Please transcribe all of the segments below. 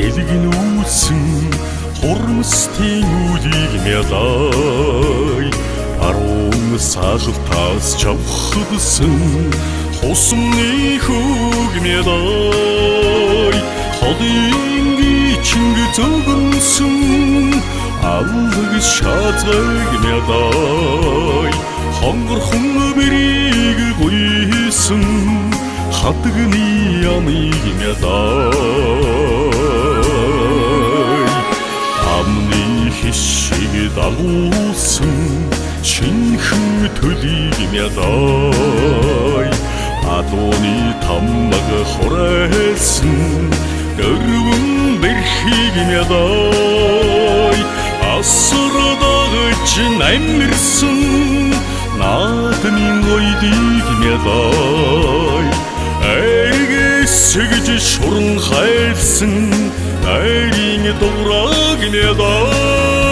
сэлгэн үүсэн хурмстын үлийг мялай арун саалтаас чавхдсан хусмны хүүг мялай холын гичинг зөгнсөн аллаг шаазгайг мялай хонгорхон бэрийг гуйсан хатгны ямыг мялай амны хишиг дагуулсан шинхэн төлийг мялай адууны таммаг хорайлсан дөрвөн бэрхийг мялай асар дагаж намирсан наадмын ойдыг мялай эргэсгэж шуран хайлсан айрын дуурайг мялай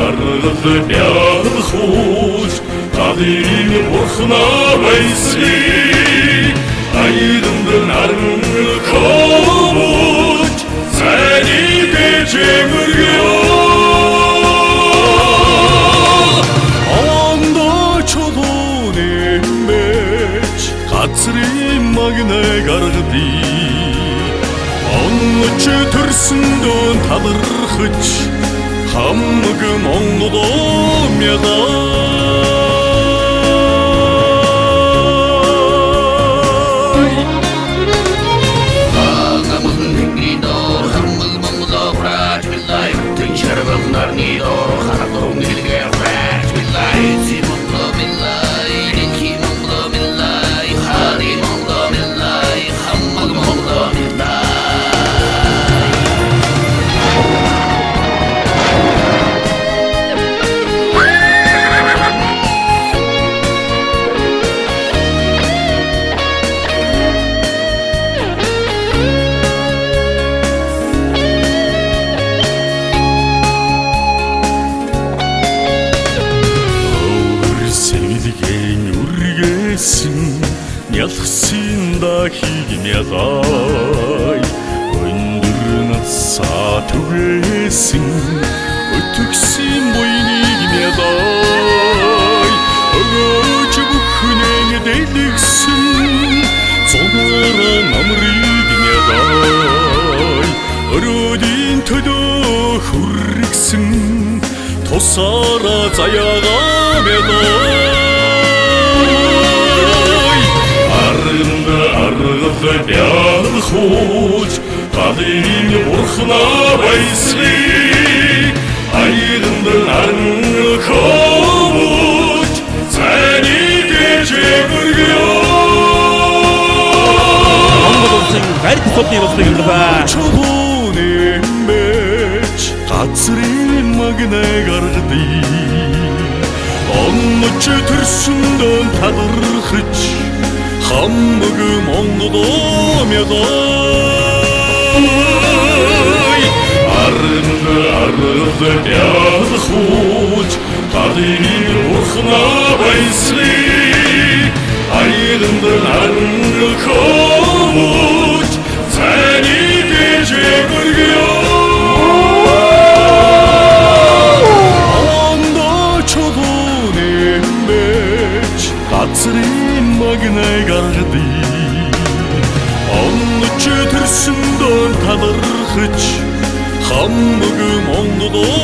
аргад бялхууч гадын бурхнаа байсыг айданд наран ковууч цайныг чимэргөө газрын магнай гаргадий онгоч төрсөн дөөн талархаж хамаг Монголоо мялай хамаг нэгнидор хамаг Монголоо хураач билай тэн шарвал нарнидор харадор нэлгээр хураач билай зимонголоо билай ринки Монголоо билай хари Монголоо билай хамаг Монголоо билай ялхсын дахиг мялай өндөр насаа түгээсэн өтгсөн буйныг мялай өгөөч бүхнээ дэлгсэн цонороо намрыг мялай өрөөдийн төлөө хүргсэн тусаараа заяагаа мялай аргад бялхууч гадын бурхнаа байсыг айданд наран ковууч цайныг чимэргөө Монгол улсын гарит суудны улсыг илэрвэ чулууны мэж газрын магнай гаргадий онгоч төрсөн дөөн талархаж хамаг Монголоо мялай аргад бялхууч гадын бурхнаа байсыг айданд наран ковууч цайныг чимэргөө газрын магнай гаргадий онгоч төрсөн дөөн талархаж хамаг Монголоо